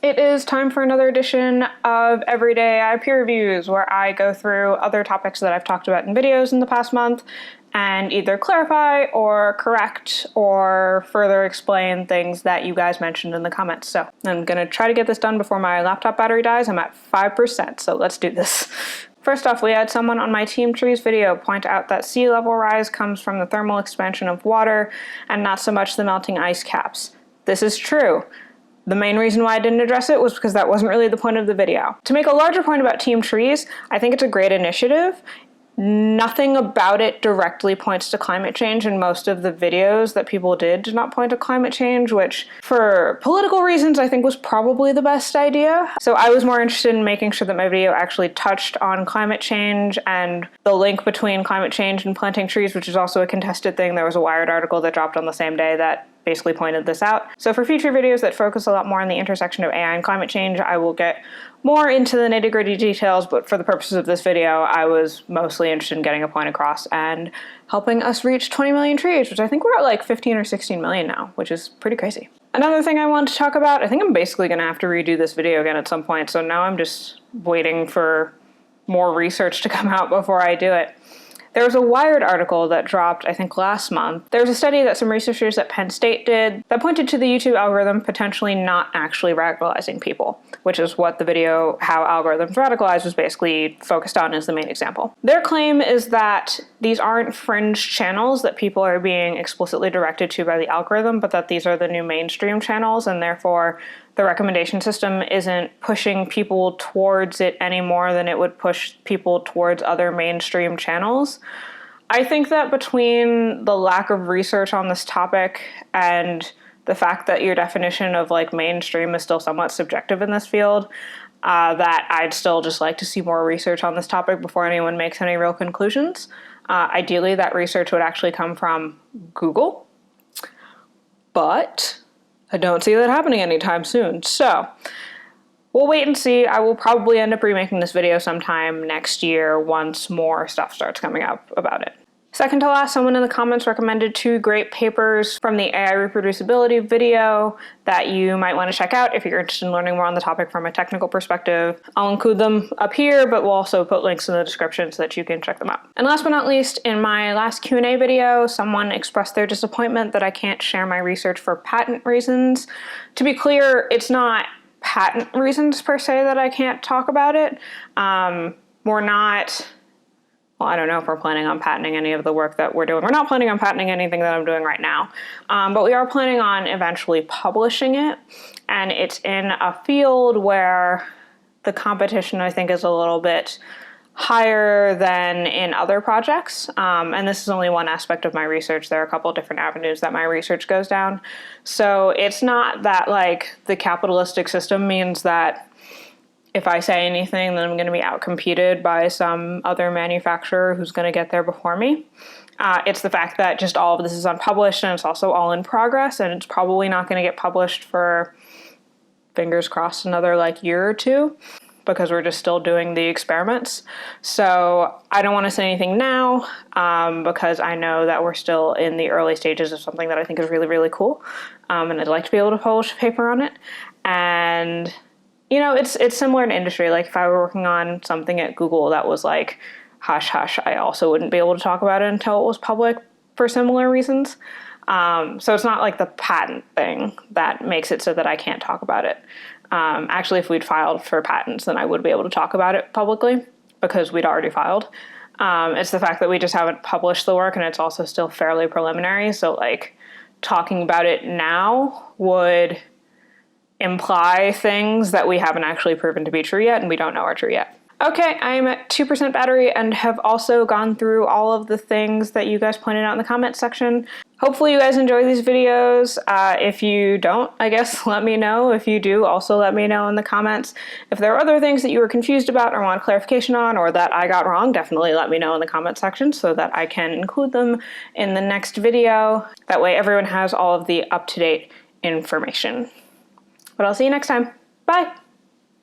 It is time for another edition of everydAI peer reviews, where I go through other topics that I've talked about in videos in the past month and either clarify or correct or further explain things that you guys mentioned in the comments. So I'm gonna try to get this done before my laptop battery dies. I'm at 5%, so let's do this. First off, we had someone on my Team Trees video point out that sea level rise comes from the thermal expansion of water and not so much the melting ice caps. This is true. The main reason why I didn't address it was because that wasn't really the point of the video. To make a larger point about Team Trees, I think it's a great initiative. Nothing about it directly points to climate change, and most of the videos that people did not point to climate change, which for political reasons I think was probably the best idea. So I was more interested in making sure that my video actually touched on climate change and the link between climate change and planting trees, which is also a contested thing. There was a Wired article that dropped on the same day that basically pointed this out. So for future videos that focus a lot more on the intersection of AI and climate change, I will get more into the nitty-gritty details, but for the purposes of this video, I was mostly interested in getting a point across and helping us reach 20 million trees, which I think we're at like 15 or 16 million now, which is pretty crazy. Another thing I wanted to talk about, I think I'm basically gonna have to redo this video again at some point, so now I'm just waiting for more research to come out before I do it. There was a Wired article that dropped, I think, last month. There was a study that some researchers at Penn State did that pointed to the YouTube algorithm potentially not actually radicalizing people, which is what the video How Algorithms Radicalize was basically focused on as the main example. Their claim is that these aren't fringe channels that people are being explicitly directed to by the algorithm, but that these are the new mainstream channels, and therefore the recommendation system isn't pushing people towards it any more than it would push people towards other mainstream channels. I think that between the lack of research on this topic and the fact that your definition of like mainstream is still somewhat subjective in this field, that I'd still just like to see more research on this topic before anyone makes any real conclusions. Ideally, that research would actually come from Google, but I don't see that happening anytime soon. So we'll wait and see. I will probably end up remaking this video sometime next year once more stuff starts coming up about it. Second to last, someone in the comments recommended 2 great papers from the AI reproducibility video that you might want to check out if you're interested in learning more on the topic from a technical perspective. I'll include them up here, but we'll also put links in the description so that you can check them out. And last but not least, in my last Q&A video, someone expressed their disappointment that I can't share my research for patent reasons. To be clear, it's not patent reasons per se that I can't talk about it. Well, I don't know if we're planning on patenting any of the work that we're doing. We're not planning on patenting anything that I'm doing right now, but we are planning on eventually publishing it. And it's in a field where the competition, I think, is a little bit higher than in other projects. And this is only one aspect of my research. There are a couple of different avenues that my research goes down. So it's not that like the capitalistic system means that if I say anything, then I'm going to be outcompeted by some other manufacturer who's going to get there before me. It's the fact that just all of this is unpublished and it's also all in progress, and it's probably not going to get published for, fingers crossed, another like year or two, because we're just still doing the experiments. So I don't want to say anything now because I know that we're still in the early stages of something that I think is really, really cool. And I'd like to be able to publish a paper on it. And you know, it's similar in industry. Like if I were working on something at Google that was like hush hush, I also wouldn't be able to talk about it until it was public for similar reasons. So it's not like the patent thing that makes it so that I can't talk about it. Actually, if we'd filed for patents, then I would be able to talk about it publicly because we'd already filed. It's the fact that we just haven't published the work and it's also still fairly preliminary. So like talking about it now would imply things that we haven't actually proven to be true yet and we don't know are true yet. Okay, I am at 2% battery and have also gone through all of the things that you guys pointed out in the comments section. Hopefully you guys enjoy these videos. If you don't, I guess let me know. If you do, also let me know in the comments. If there are other things that you were confused about or want clarification on or that I got wrong, definitely let me know in the comment section so that I can include them in the next video. That way everyone has all of the up-to-date information. But I'll see you next time. Bye!